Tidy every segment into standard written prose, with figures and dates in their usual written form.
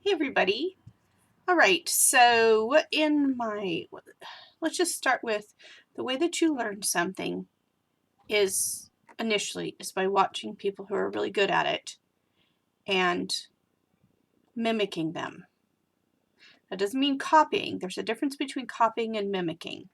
Hey everybody. All right, so let's just start with the way that you learn something is by watching people who are really good at it and mimicking them. That doesn't mean copying. There's a difference between copying and mimicking.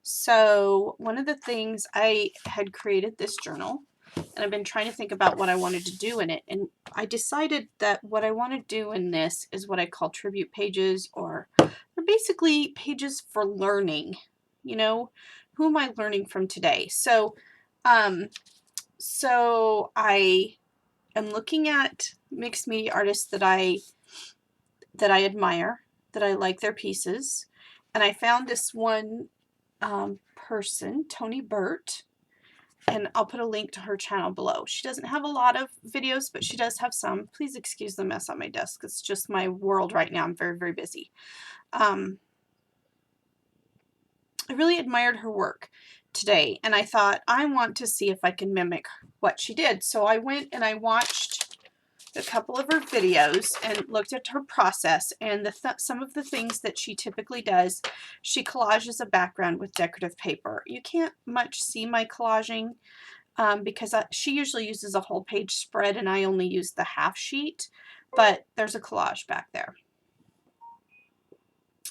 So one of the things, I had created this journal and I've been trying to think about what I wanted to do in it. And I decided that what I want to do in this is what I call tribute pages, or they're basically pages for learning. You know, who am I learning from today? So I am looking at mixed media artists that I admire, that I like their pieces. And I found this one person, Toni Burt, and I'll put a link to her channel below. She doesn't have a lot of videos, but she does have some. Please excuse the mess on my desk. It's just my world right now. I'm very, very busy. I really admired her work today, and I thought, I want to see if I can mimic what she did. So I went and I watched a couple of her videos and looked at her process, and some of the things that she typically does. She collages a background with decorative paper. You can't much see my collaging because she usually uses a whole page spread and I only use the half sheet, but there's a collage back there.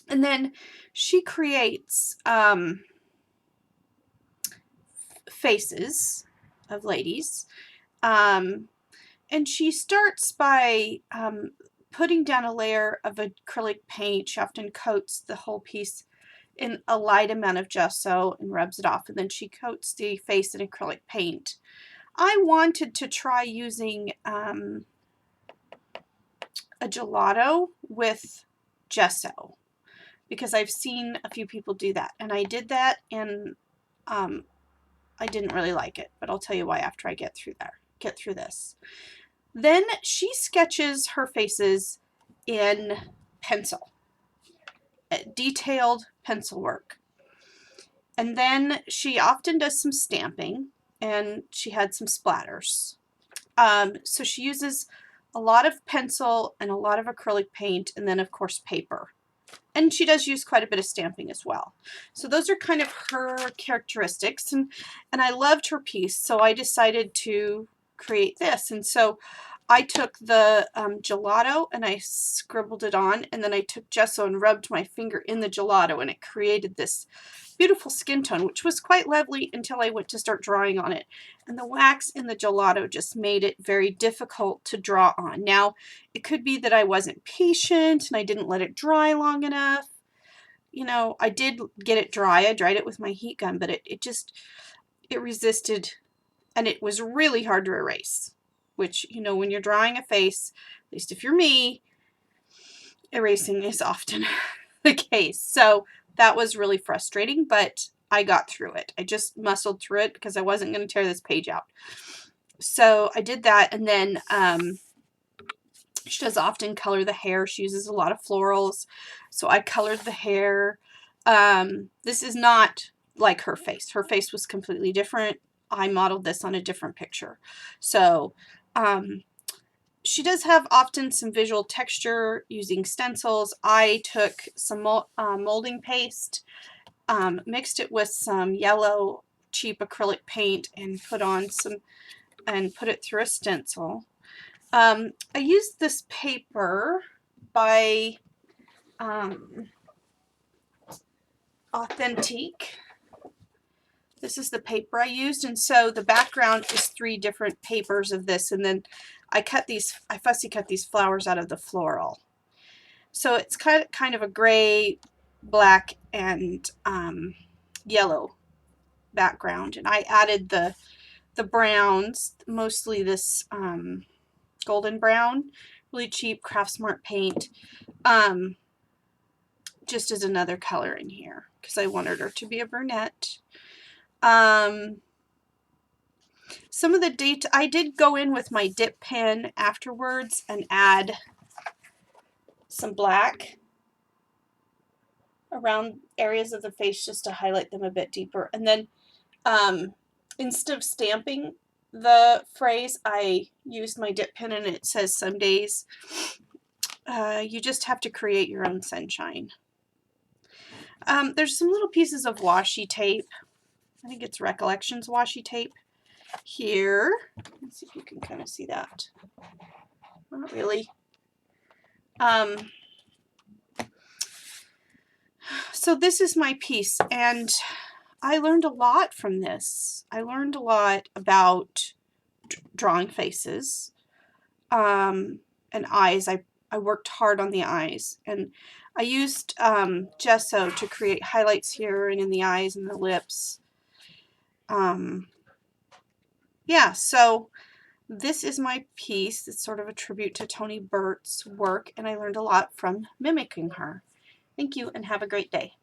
And then she creates faces of ladies. And she starts by putting down a layer of acrylic paint. She often coats the whole piece in a light amount of gesso and rubs it off, and then she coats the face in acrylic paint. I wanted to try using a gelato with gesso because I've seen a few people do that, and I did that, and I didn't really like it, but I'll tell you why after I get through this. Then she sketches her faces in pencil, detailed pencil work. And then she often does some stamping, and she had some splatters. So she uses a lot of pencil and a lot of acrylic paint, and then of course paper. And she does use quite a bit of stamping as well. So those are kind of her characteristics, and I loved her piece, so I decided to create this. And so I took the gelato and I scribbled it on, and then I took gesso and rubbed my finger in the gelato, and it created this beautiful skin tone, which was quite lovely until I went to start drawing on it. And the wax in the gelato just made it very difficult to draw on. Now, it could be that I wasn't patient and I didn't let it dry long enough. You know, I did get it dry. I dried it with my heat gun, but it resisted, and it was really hard to erase, which, you know, when you're drawing a face, at least if you're me, erasing is often the case. So that was really frustrating, but I got through it. I just muscled through it because I wasn't going to tear this page out. So I did that, and then she does often color the hair. She uses a lot of florals, so I colored the hair. This is not like her face. Her face was completely different. I modeled this on a different picture. So she does have often some visual texture using stencils. I took some molding paste, mixed it with some yellow cheap acrylic paint, and put it through a stencil. I used this paper by Authentique. This is the paper I used, and so the background is 3 different papers of this, and then I fussy cut these flowers out of the floral. So it's kind of a gray, black, and yellow background, and I added the browns, mostly this golden brown, really cheap Craftsmart paint, just as another color in here because I wanted her to be a brunette. Some of the data, I did go in with my dip pen afterwards and add some black around areas of the face just to highlight them a bit deeper. And then instead of stamping the phrase, I used my dip pen, and it says some days you just have to create your own sunshine. There's some little pieces of washi tape. I think it's Recollections washi tape here. Let's see if you can kind of see that. Not really. So this is my piece, and I learned a lot from this. I learned a lot about drawing faces and eyes. I worked hard on the eyes, and I used gesso to create highlights here and in the eyes and the lips. Yeah, so this is my piece. It's sort of a tribute to Toni Burt's work, and I learned a lot from mimicking her. Thank you, and have a great day.